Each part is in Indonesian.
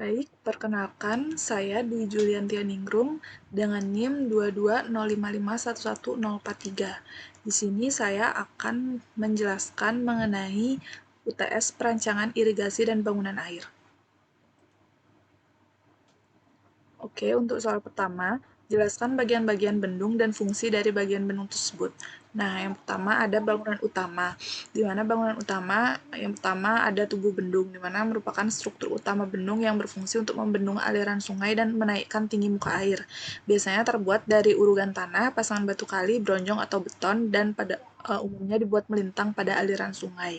Baik, perkenalkan saya Dwi Juliantia Ningrum dengan NIM 22055111043. Di sini saya akan menjelaskan mengenai UTS Perancangan Irigasi dan Bangunan Air. Oke, untuk soal pertama, jelaskan bagian-bagian bendung dan fungsi dari bagian bendung tersebut. Nah, yang pertama ada bangunan utama. Di mana bangunan utama, yang pertama ada tubuh bendung, di mana merupakan struktur utama bendung yang berfungsi untuk membendung aliran sungai dan menaikkan tinggi muka air. Biasanya terbuat dari urugan tanah, pasangan batu kali, bronjong atau beton, dan pada umumnya dibuat melintang pada aliran sungai.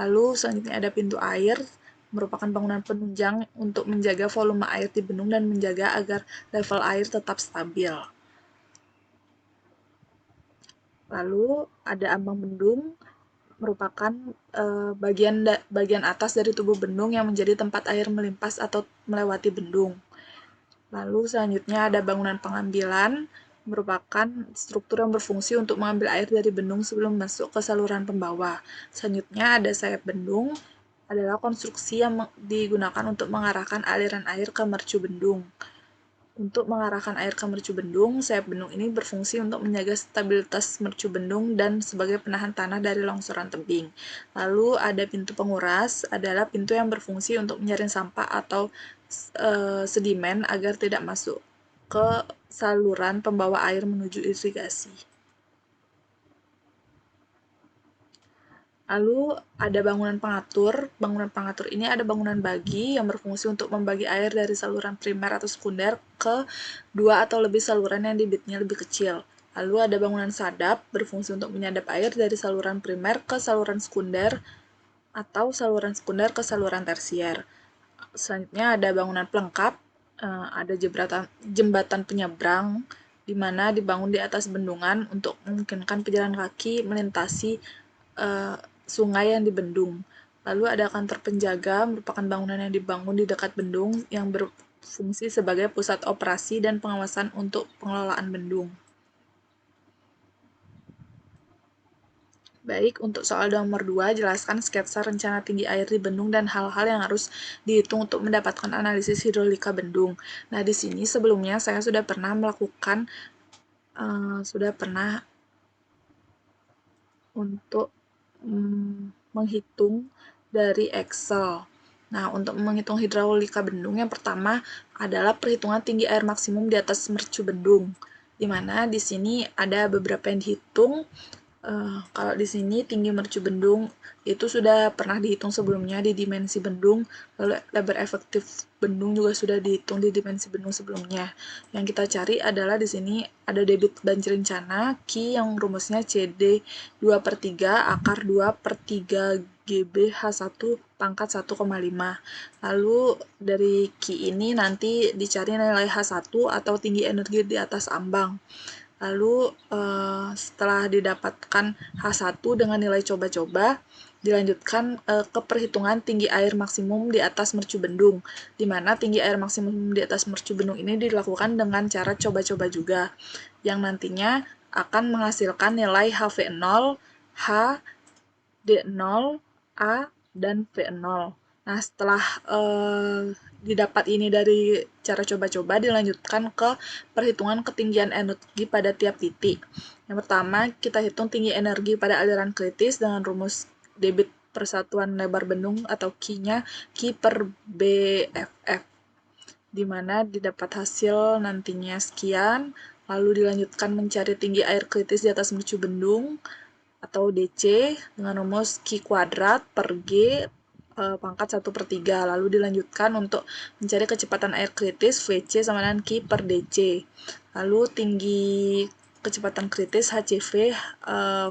Lalu selanjutnya ada pintu air, merupakan bangunan penunjang untuk menjaga volume air di bendung dan menjaga agar level air tetap stabil. Lalu ada ambang bendung, merupakan bagian atas dari tubuh bendung yang menjadi tempat air melimpas atau melewati bendung. Lalu selanjutnya ada bangunan pengambilan, merupakan struktur yang berfungsi untuk mengambil air dari bendung sebelum masuk ke saluran pembawa. Selanjutnya ada sayap bendung, adalah konstruksi yang digunakan untuk mengarahkan aliran air ke mercu bendung. Untuk mengarahkan air ke mercu bendung, sayap bendung ini berfungsi untuk menjaga stabilitas mercu bendung dan sebagai penahan tanah dari longsoran tebing. Lalu ada pintu penguras, adalah pintu yang berfungsi untuk menyaring sampah atau sedimen agar tidak masuk ke saluran pembawa air menuju irigasi. Lalu ada bangunan pengatur. Bangunan pengatur ini ada bangunan bagi yang berfungsi untuk membagi air dari saluran primer atau sekunder ke dua atau lebih saluran yang debitnya lebih kecil. Lalu ada bangunan sadap, berfungsi untuk menyadap air dari saluran primer ke saluran sekunder atau saluran sekunder ke saluran tersier. Selanjutnya ada bangunan pelengkap, ada jembatan penyeberang, di mana dibangun di atas bendungan untuk memungkinkan pejalan kaki melintasi sungai yang dibendung. Lalu ada kantor penjaga, merupakan bangunan yang dibangun di dekat bendung yang berfungsi sebagai pusat operasi dan pengawasan untuk pengelolaan bendung. Baik, untuk soal nomor 2, jelaskan sketsa rencana tinggi air di bendung dan hal-hal yang harus dihitung untuk mendapatkan analisis hidrolika bendung. Nah, di sini sebelumnya saya sudah pernah melakukan, untuk menghitung dari Excel. Nah, untuk menghitung hidrolika bendung, yang pertama adalah perhitungan tinggi air maksimum di atas mercu bendung, di mana di sini ada beberapa yang dihitung. Kalau di sini tinggi mercu bendung itu sudah pernah dihitung sebelumnya di dimensi bendung, lalu lebar efektif bendung juga sudah dihitung di dimensi bendung sebelumnya. Yang kita cari adalah di sini ada debit banjir rencana Q yang rumusnya CD 2/3 akar 2/3 GBH1 pangkat 1,5. Lalu dari Q ini nanti dicari nilai H1 atau tinggi energi di atas ambang. Lalu setelah didapatkan H1 dengan nilai coba-coba, dilanjutkan ke perhitungan tinggi air maksimum di atas mercu bendung, di mana tinggi air maksimum di atas mercu bendung ini dilakukan dengan cara coba-coba juga, yang nantinya akan menghasilkan nilai HV0, H, D0, A, dan V0. Nah, setelah didapat ini dari cara coba-coba, dilanjutkan ke perhitungan ketinggian energi pada tiap titik. Yang pertama, kita hitung tinggi energi pada aliran kritis dengan rumus debit persatuan lebar bendung atau Q-nya Q/BFF, di mana didapat hasil nantinya sekian, lalu dilanjutkan mencari tinggi air kritis di atas mercu bendung atau DC dengan rumus Q² per G pangkat 1/3. Lalu dilanjutkan untuk mencari kecepatan air kritis VC sama dengan Q/DC. Lalu tinggi kecepatan kritis HCV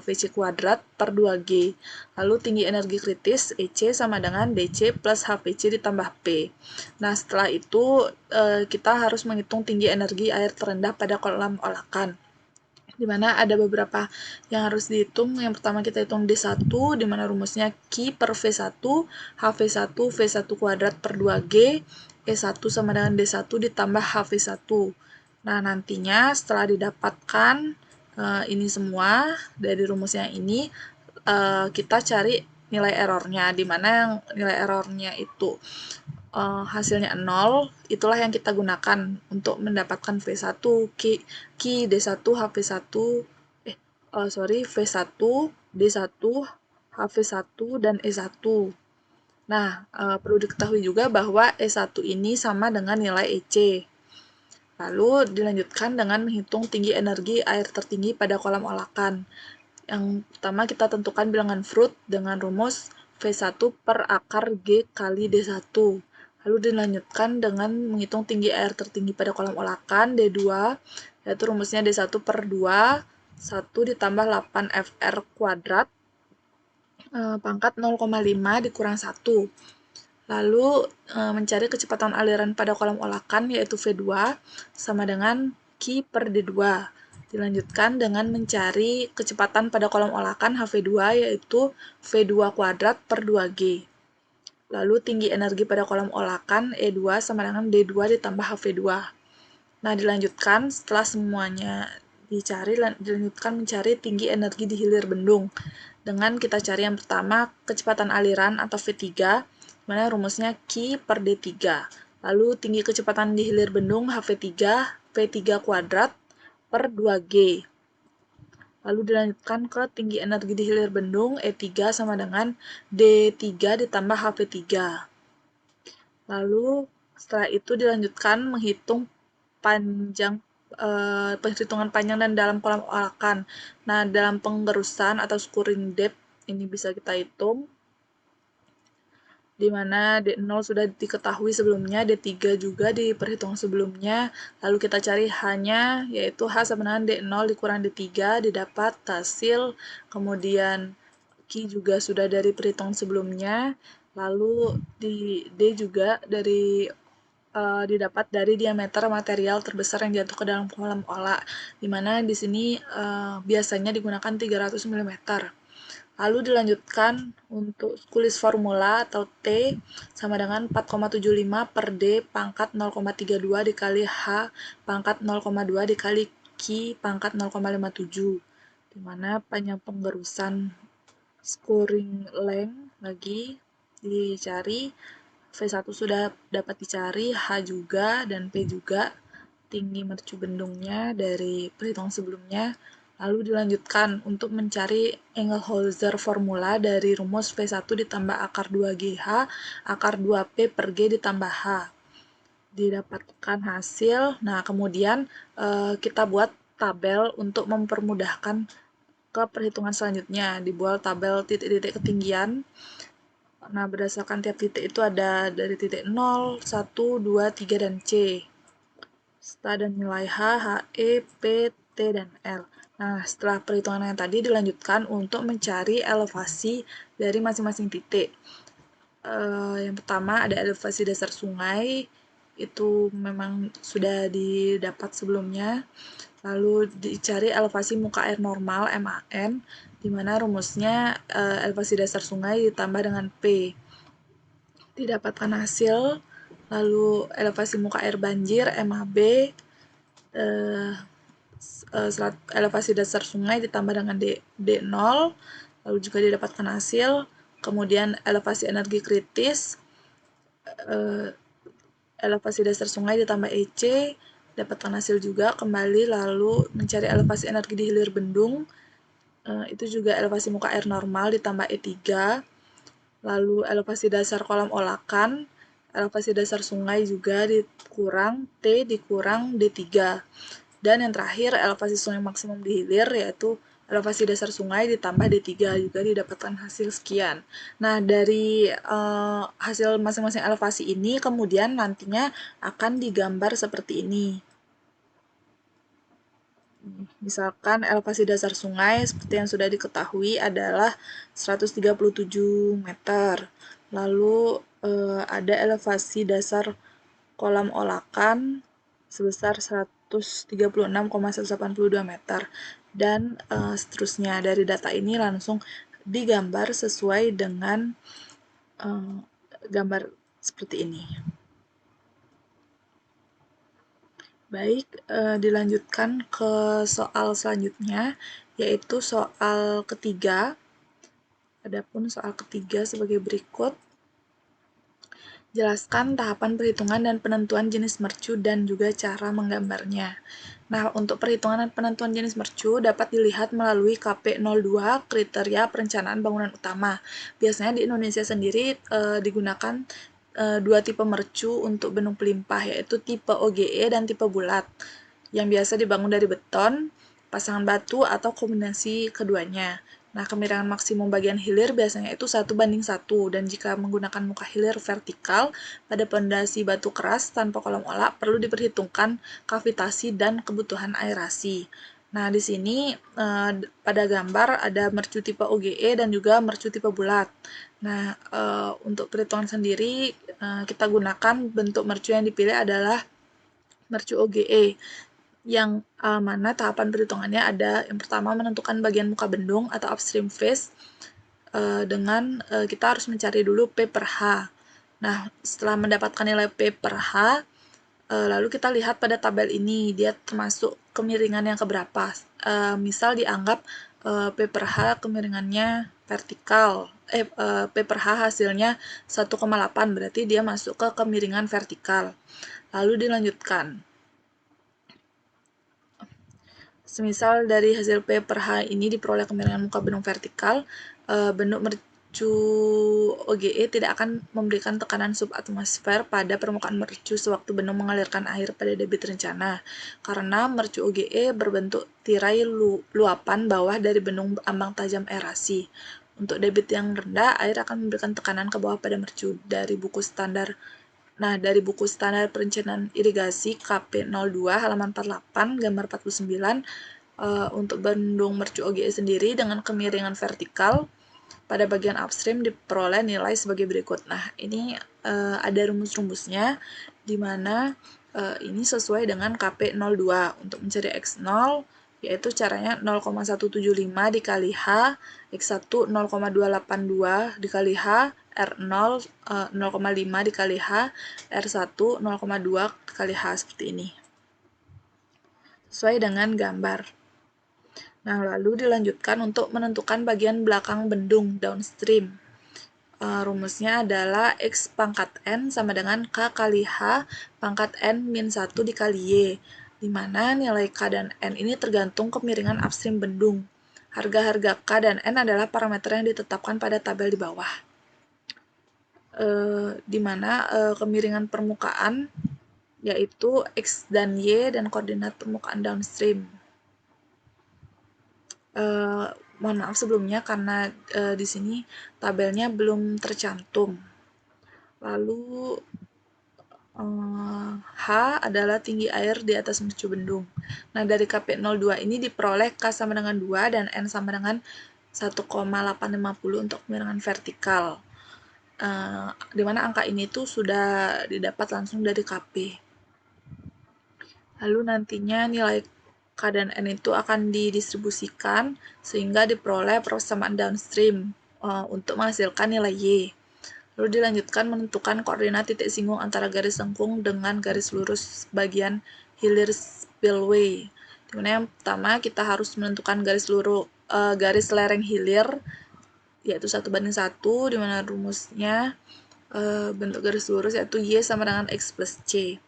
VC²/2G. Lalu tinggi energi kritis EC sama dengan DC plus HVC ditambah P. Nah, setelah itu kita harus menghitung tinggi energi air terendah pada kolam olakan, di mana ada beberapa yang harus dihitung. Yang pertama kita hitung D1, di mana rumusnya Q/V1, HV1 V1²/2G, E1 sama dengan D1 ditambah HV1. Nah, nantinya setelah didapatkan ini semua dari rumusnya ini, kita cari nilai errornya, di mana yang nilai errornya itu hasilnya 0, itulah yang kita gunakan untuk mendapatkan V1, Ki D1, HV1, V1, D1, HV1, dan E1. Nah, perlu diketahui juga bahwa E1 ini sama dengan nilai EC. Lalu dilanjutkan dengan menghitung tinggi energi air tertinggi pada kolam olakan. Yang pertama kita tentukan bilangan Fruit dengan rumus V1 per akar G kali D1. Lalu dilanjutkan dengan menghitung tinggi air tertinggi pada kolam olakan D2, yaitu rumusnya D1 per 2, 1 ditambah 8 FR kuadrat, pangkat 0,5 dikurang 1. Lalu mencari kecepatan aliran pada kolam olakan yaitu V2 sama dengan Q per D2. Dilanjutkan dengan mencari kecepatan pada kolam olakan HV2 yaitu V2 kuadrat per 2G. Lalu tinggi energi pada kolam olakan E2 sama dengan D2 ditambah HV2. Nah, dilanjutkan setelah semuanya dicari, dilanjutkan mencari tinggi energi di hilir bendung. Dengan kita cari yang pertama kecepatan aliran atau V3, mana rumusnya Q per D3. Lalu tinggi kecepatan di hilir bendung HV3, V3 kuadrat per 2G. Lalu dilanjutkan ke tinggi energi di hilir bendung E3 sama dengan D3 ditambah HV3. Lalu setelah itu dilanjutkan menghitung perhitungan panjang dan dalam kolam olakan. Nah, dalam penggerusan atau scoring depth ini bisa kita hitung, di mana D0 sudah diketahui sebelumnya, D3 juga diperhitung sebelumnya, lalu kita cari H-nya, yaitu H sama dengan D0 dikurang D3, didapat hasil, kemudian Q juga sudah dari perhitungan sebelumnya, lalu di D juga didapat dari diameter material terbesar yang jatuh ke dalam kolam olah, di mana di sini biasanya digunakan 300 mm. Lalu dilanjutkan untuk tulis formula atau T sama dengan 4,75 per D pangkat 0,32 dikali H pangkat 0,2 dikali Q pangkat 0,57, di mana panjang penggerusan scoring length lagi dicari, V1 sudah dapat dicari, H juga, dan P juga, tinggi mercu bendungnya dari perhitungan sebelumnya. Lalu dilanjutkan untuk mencari Engelhauser formula dari rumus V1 ditambah akar 2GH, akar 2P per G ditambah H. Didapatkan hasil, nah kemudian kita buat tabel untuk mempermudahkan ke perhitungan selanjutnya. Dibuat tabel titik-titik ketinggian. Nah, berdasarkan tiap titik itu ada dari titik 0, 1, 2, 3, dan C. Serta dan nilai H, HE, P, T, dan L. Nah, setelah perhitungan yang tadi dilanjutkan untuk mencari elevasi dari masing-masing titik. Yang pertama ada elevasi dasar sungai, itu memang sudah didapat sebelumnya. Lalu dicari elevasi muka air normal MAN, di mana rumusnya elevasi dasar sungai ditambah dengan P. Didapatkan hasil, lalu elevasi muka air banjir MAB, elevasi dasar sungai ditambah dengan D0, lalu juga didapatkan hasil, kemudian elevasi energi kritis, elevasi dasar sungai ditambah EC, dapatkan hasil juga kembali, lalu mencari elevasi energi di hilir bendung, itu juga elevasi muka air normal ditambah E3, lalu elevasi dasar kolam olakan, elevasi dasar sungai juga dikurang T dikurang D3. Dan yang terakhir elevasi sungai maksimum di hilir yaitu elevasi dasar sungai ditambah D3 juga didapatkan hasil sekian. Nah, dari hasil masing-masing elevasi ini kemudian nantinya akan digambar seperti ini. Misalkan elevasi dasar sungai seperti yang sudah diketahui adalah 137 meter. Lalu ada elevasi dasar kolam olakan sebesar 136,182 meter. Dan seterusnya. Dari data ini langsung digambar sesuai dengan gambar seperti ini. Baik, dilanjutkan ke soal selanjutnya, yaitu soal ketiga. Adapun soal ketiga sebagai berikut. Jelaskan tahapan perhitungan dan penentuan jenis mercu dan juga cara menggambarnya. Nah, untuk perhitungan dan penentuan jenis mercu dapat dilihat melalui KP02 kriteria perencanaan bangunan utama. Biasanya di Indonesia sendiri digunakan dua tipe mercu untuk bendung pelimpah, yaitu tipe OGE dan tipe bulat, yang biasa dibangun dari beton, pasangan batu, atau kombinasi keduanya. Nah, kemiringan maksimum bagian hilir biasanya itu 1:1, dan jika menggunakan muka hilir vertikal pada pondasi batu keras tanpa kolom olah, perlu diperhitungkan kavitasi dan kebutuhan aerasi. Nah, di sini pada gambar ada mercu tipe OGE dan juga mercu tipe bulat. Nah, untuk perhitungan sendiri kita gunakan bentuk mercu yang dipilih adalah mercu OGE, yang mana tahapan perhitungannya ada yang pertama menentukan bagian muka bendung atau upstream face dengan kita harus mencari dulu P per H. Nah, setelah mendapatkan nilai P per H, lalu kita lihat pada tabel ini dia termasuk kemiringan yang keberapa. Misal dianggap P per H kemiringannya vertikal, P per H hasilnya 1,8, berarti dia masuk ke kemiringan vertikal. Lalu dilanjutkan. Semisal dari hasil P per H ini diperoleh kemiringan muka bendung vertikal, bentuk mercu OGE tidak akan memberikan tekanan subatmosfer pada permukaan mercu sewaktu bendung mengalirkan air pada debit rencana, karena mercu OGE berbentuk tirai luapan bawah dari bendung ambang tajam aerasi. Untuk debit yang rendah, air akan memberikan tekanan ke bawah pada mercu. Dari buku standar perencanaan irigasi KP02 halaman 48 gambar 49, untuk bendung mercu OGE sendiri dengan kemiringan vertikal pada bagian upstream diperoleh nilai sebagai berikut. Nah, ini ada rumus-rumusnya di mana ini sesuai dengan KP02. Untuk mencari X0 yaitu caranya 0,175 dikali H, X1 0,282 dikali H, R0 0,5 dikali H, R1 0,2 dikali H, seperti ini. Sesuai dengan gambar. Nah, lalu dilanjutkan untuk menentukan bagian belakang bendung downstream. Rumusnya adalah X pangkat N sama dengan K kali H pangkat N min 1 dikali Y, di mana nilai K dan N ini tergantung kemiringan upstream bendung. Harga-harga K dan N adalah parameter yang ditetapkan pada tabel di bawah. Di mana kemiringan permukaan yaitu X dan Y dan koordinat permukaan downstream. Mohon maaf sebelumnya karena di sini tabelnya belum tercantum. Lalu H adalah tinggi air di atas mercu bendung. Nah, dari KP02 ini diperoleh K sama dengan 2 dan N sama dengan 1,850 untuk kemiringan vertikal. Di mana angka ini tuh sudah didapat langsung dari KP. Lalu nantinya nilai K dan N itu akan didistribusikan sehingga diperoleh persamaan downstream untuk menghasilkan nilai Y. Lalu dilanjutkan menentukan koordinat titik singgung antara garis lengkung dengan garis lurus bagian hilir spillway. Dimana yang pertama kita harus menentukan garis lereng hilir yaitu 1:1, dimana rumusnya bentuk garis lurus yaitu Y sama dengan X plus C.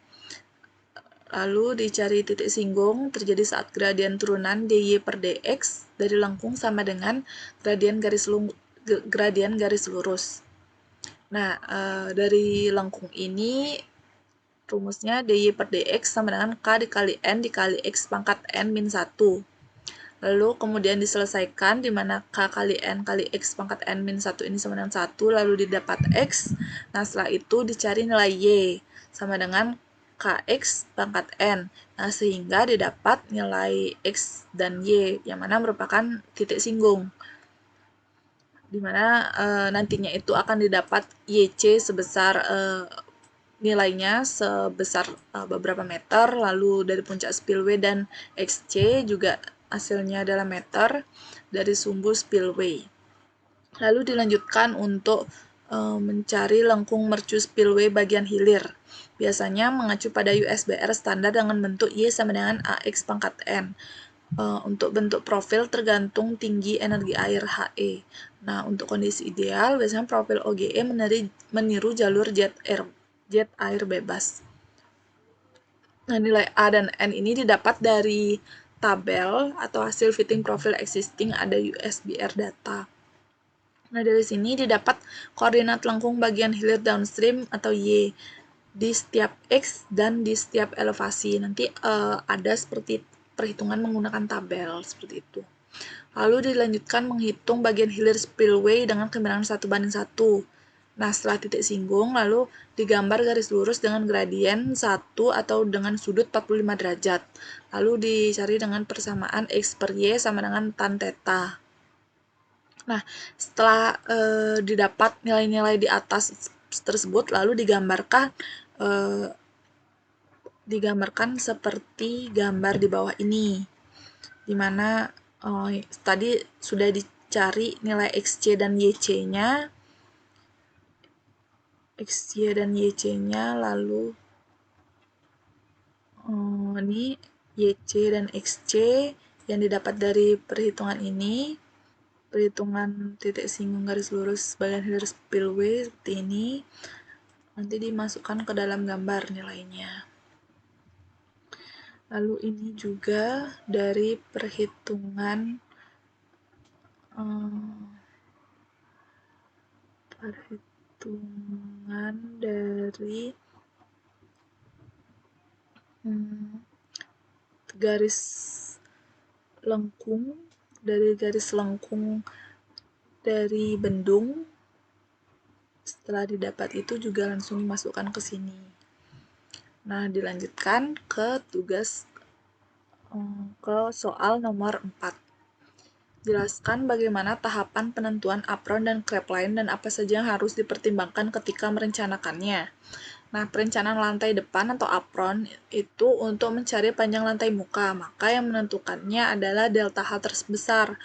Lalu dicari titik singgung terjadi saat gradien turunan dy per dx dari lengkung sama dengan gradien garis lurus. Nah, dari lengkung ini rumusnya dy per dx sama dengan k dikali n dikali x pangkat n min 1. Lalu kemudian diselesaikan di mana k kali n kali x pangkat n min 1 ini sama dengan 1, lalu didapat x. Nah, setelah itu dicari nilai y sama dengan kx pangkat n. Nah, sehingga didapat nilai x dan y yang mana merupakan titik singgung, di mana nantinya itu akan didapat YC sebesar nilainya sebesar beberapa meter, lalu dari puncak spillway, dan XC juga hasilnya adalah meter dari sumbu spillway. Lalu dilanjutkan untuk mencari lengkung mercu spillway bagian hilir. Biasanya mengacu pada USBR standar dengan bentuk Y sama dengan AX pangkat N. Untuk bentuk profil tergantung tinggi energi air HE. Nah, untuk kondisi ideal, biasanya profil OGE meniru jalur jet jet air bebas. Nah, nilai A dan N ini didapat dari tabel atau hasil fitting profile existing ada USBR data. Nah, dari sini didapat koordinat lengkung bagian hilir downstream atau Y di setiap X dan di setiap elevasi. Nanti ada seperti perhitungan menggunakan tabel seperti itu. Lalu dilanjutkan menghitung bagian hilir spillway dengan kemiringan 1:1. Nah, setelah titik singgung, lalu digambar garis lurus dengan gradien 1 atau dengan sudut 45 derajat. Lalu dicari dengan persamaan X per Y sama dengan tan theta. Nah, setelah didapat nilai-nilai di atas tersebut, lalu digambarkan seperti gambar di bawah ini, di mana tadi sudah dicari nilai XC dan YC-nya, XY dan YC-nya, lalu ini YC dan XC yang didapat dari perhitungan ini, perhitungan titik singgung garis lurus bagian hilir spillway seperti ini, nanti dimasukkan ke dalam gambar nilainya. Lalu ini juga dari perhitungan dari garis lengkung dari bendung. Setelah didapat itu juga langsung dimasukkan ke sini. Nah, dilanjutkan ke soal nomor 4. Jelaskan bagaimana tahapan penentuan apron dan crapline dan apa saja yang harus dipertimbangkan ketika merencanakannya. Nah, perencanaan lantai depan atau apron itu untuk mencari panjang lantai muka, maka yang menentukannya adalah delta H terbesar.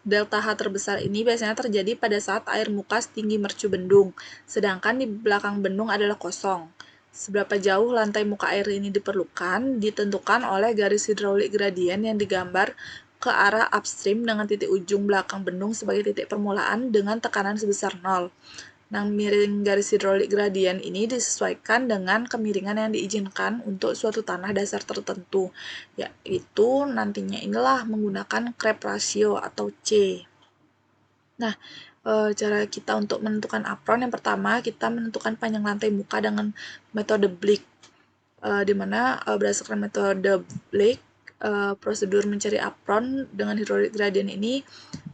Delta H terbesar ini biasanya terjadi pada saat air muka setinggi mercu bendung, sedangkan di belakang bendung adalah kosong. Seberapa jauh lantai muka air ini diperlukan ditentukan oleh garis hidrolik gradien yang digambar ke arah upstream dengan titik ujung belakang bendung sebagai titik permulaan dengan tekanan sebesar 0. Nah, miring garis hidrolik gradien ini disesuaikan dengan kemiringan yang diizinkan untuk suatu tanah dasar tertentu, yaitu nantinya inilah menggunakan Crab ratio atau C. Nah, cara kita untuk menentukan apron, yang pertama kita menentukan panjang lantai muka dengan metode Blick, di mana berdasarkan metode Blick, prosedur mencari apron dengan hidrolik gradien ini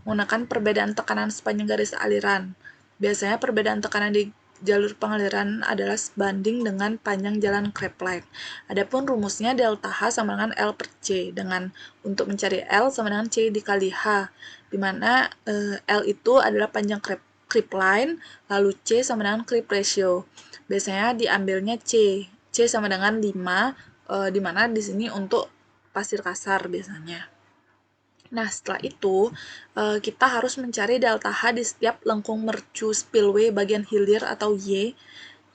menggunakan perbedaan tekanan sepanjang garis aliran. Biasanya perbedaan tekanan di jalur pengaliran adalah sebanding dengan panjang jalan crapline. Adapun rumusnya delta H sama dengan L per C, dengan untuk mencari L sama dengan C dikali H, di mana L itu adalah panjang crapline, lalu C sama dengan creep ratio. Biasanya diambilnya C sama dengan 5, di mana di sini untuk pasir kasar biasanya. Nah, setelah itu, kita harus mencari delta H di setiap lengkung mercu spillway bagian hilir atau Y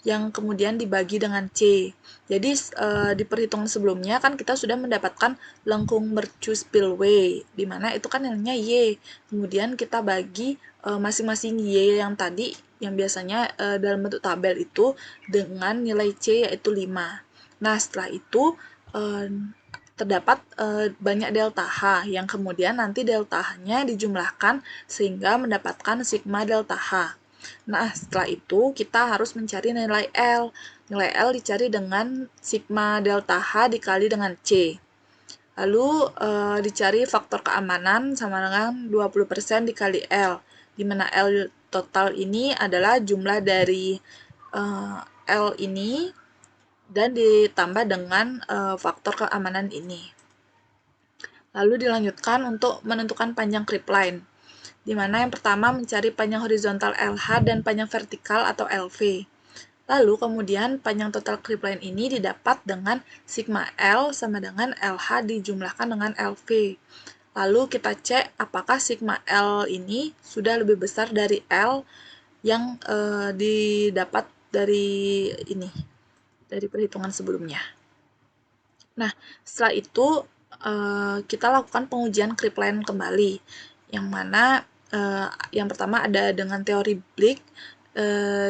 yang kemudian dibagi dengan C. Jadi, di perhitungan sebelumnya kan kita sudah mendapatkan lengkung mercu spillway, di mana itu kan nilainya Y. Kemudian kita bagi masing-masing Y yang tadi, yang biasanya dalam bentuk tabel itu, dengan nilai C yaitu 5. Nah, setelah itu terdapat banyak delta H yang kemudian nanti delta H-nya dijumlahkan sehingga mendapatkan sigma delta H. Nah, setelah itu kita harus mencari nilai L. Nilai L dicari dengan sigma delta H dikali dengan C. Lalu dicari faktor keamanan sama dengan 20% dikali L, di mana L total ini adalah jumlah dari L ini dan ditambah dengan faktor keamanan ini. Lalu dilanjutkan untuk menentukan panjang crapline, di mana yang pertama mencari panjang horizontal LH dan panjang vertikal atau LV. Lalu kemudian panjang total crapline ini didapat dengan sigma L sama dengan LH dijumlahkan dengan LV. Lalu kita cek apakah sigma L ini sudah lebih besar dari L yang didapat dari perhitungan sebelumnya. Nah, setelah itu kita lakukan pengujian crapline kembali, yang mana yang pertama ada dengan teori Blick,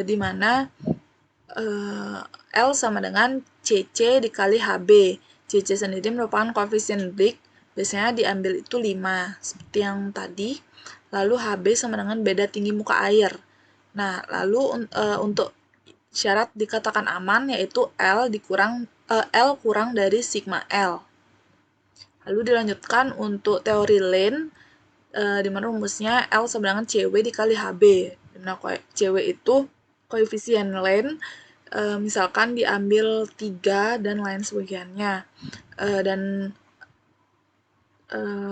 di mana L sama dengan CC dikali HB. CC sendiri merupakan koefisien Briggs, biasanya diambil itu 5, seperti yang tadi. Lalu HB sama dengan beda tinggi muka air. Nah, lalu untuk syarat dikatakan aman yaitu L kurang dari sigma L. Lalu dilanjutkan untuk teori Lane, di mana rumusnya L sama dengan CW dikali HB. Nah, CW itu koefisien Lane, misalkan diambil 3 dan lain sebagainya.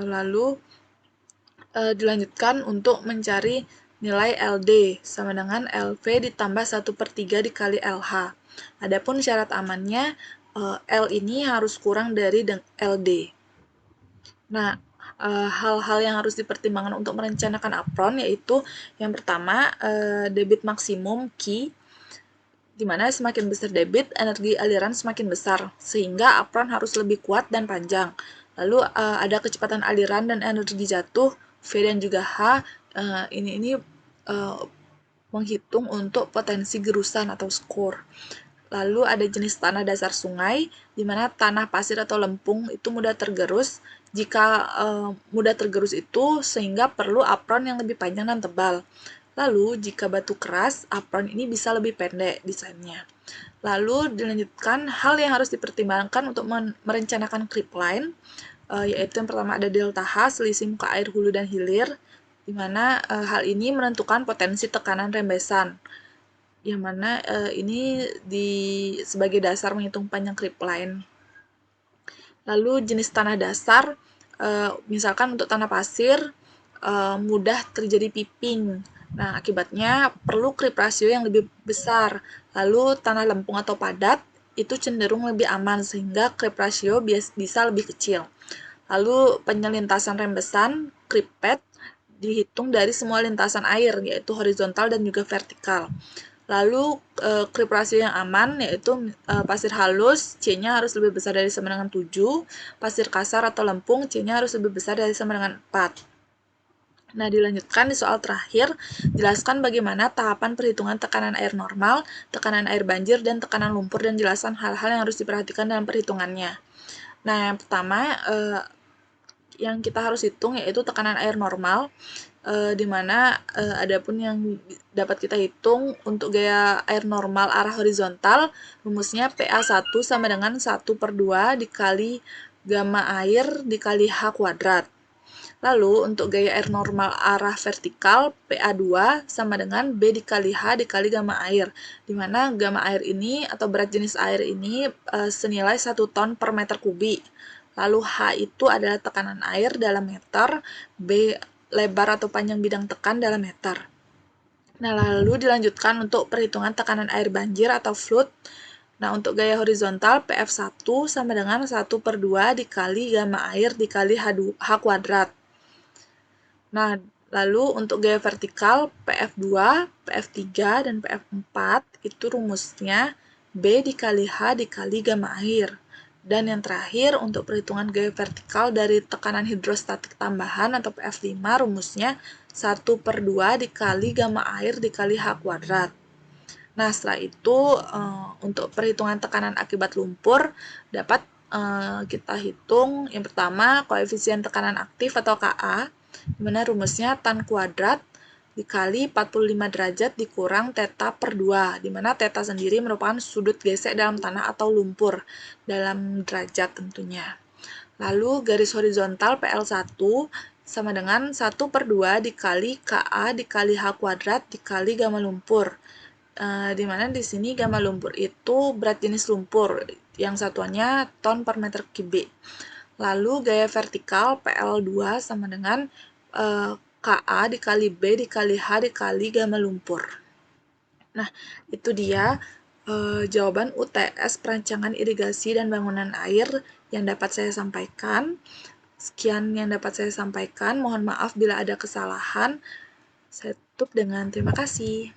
Lalu dilanjutkan untuk mencari nilai LD sama dengan LV ditambah 1/3 dikali LH. Adapun syarat amannya, L ini harus kurang dari LD. Nah, hal-hal yang harus dipertimbangkan untuk merencanakan apron yaitu yang pertama, debit maksimum Q, di mana semakin besar debit, energi aliran semakin besar, sehingga apron harus lebih kuat dan panjang. Lalu ada kecepatan aliran dan energi jatuh, V dan juga H, ini menghitung untuk potensi gerusan atau skor. Lalu ada jenis tanah dasar sungai, di mana tanah pasir atau lempung itu mudah tergerus. Jika mudah tergerus itu sehingga perlu apron yang lebih panjang dan tebal. Lalu jika batu keras, apron ini bisa lebih pendek desainnya. Lalu dilanjutkan hal yang harus dipertimbangkan untuk merencanakan creep line, yaitu yang pertama ada delta H, selisih muka air hulu dan hilir, di mana hal ini menentukan potensi tekanan rembesan, yang mana ini sebagai dasar menghitung panjang creep line. Lalu jenis tanah dasar, misalkan untuk tanah pasir, mudah terjadi pipping. Nah, akibatnya perlu creep ratio yang lebih besar. Lalu tanah lempung atau padat itu cenderung lebih aman sehingga creep ratio bisa lebih kecil. Lalu penyelintasan rembesan, creep path, dihitung dari semua lintasan air, yaitu horizontal dan juga vertikal. Lalu creep ratio yang aman yaitu pasir halus, C-nya harus lebih besar dari sama dengan 7, pasir kasar atau lempung, C-nya harus lebih besar dari sama dengan 4. Nah, dilanjutkan di soal terakhir, jelaskan bagaimana tahapan perhitungan tekanan air normal, tekanan air banjir, dan tekanan lumpur, dan jelaskan hal-hal yang harus diperhatikan dalam perhitungannya. Nah, yang pertama, yang kita harus hitung yaitu tekanan air normal, di mana adapun yang dapat kita hitung untuk gaya air normal arah horizontal, rumusnya PA1 sama dengan 1/2 dikali gamma air dikali H kuadrat. Lalu untuk gaya air normal arah vertikal, PA2 sama dengan B dikali H dikali gamma air, di mana gamma air ini atau berat jenis air ini senilai 1 ton per meter kubik. Lalu H itu adalah tekanan air dalam meter, B lebar atau panjang bidang tekan dalam meter. Nah, lalu dilanjutkan untuk perhitungan tekanan air banjir atau flood. Nah, untuk gaya horizontal, PF1 sama dengan 1/2 dikali gamma air dikali H kuadrat. Nah, lalu untuk gaya vertikal, PF2, PF3, dan PF4 itu rumusnya B dikali H dikali gamma air. Dan yang terakhir, untuk perhitungan gaya vertikal dari tekanan hidrostatik tambahan atau PF5, rumusnya 1/2 dikali gamma air dikali H kuadrat. Nah, setelah itu, untuk perhitungan tekanan akibat lumpur, dapat kita hitung yang pertama koefisien tekanan aktif atau Ka, di mana rumusnya tan kuadrat dikali 45 derajat dikurang theta per 2, di mana theta sendiri merupakan sudut gesek dalam tanah atau lumpur dalam derajat tentunya. Lalu garis horizontal PL1 sama dengan 1/2 dikali Ka dikali H kuadrat dikali gamma lumpur. Di mana di sini gamma lumpur itu berat jenis lumpur yang satuannya ton per meter kubik. Lalu gaya vertikal PL2 sama dengan Ka dikali B dikali H dikali gamma lumpur. Nah, itu dia jawaban UTS perancangan irigasi dan bangunan air yang dapat saya sampaikan. Sekian yang dapat saya sampaikan. Mohon maaf bila ada kesalahan. Saya tutup dengan terima kasih.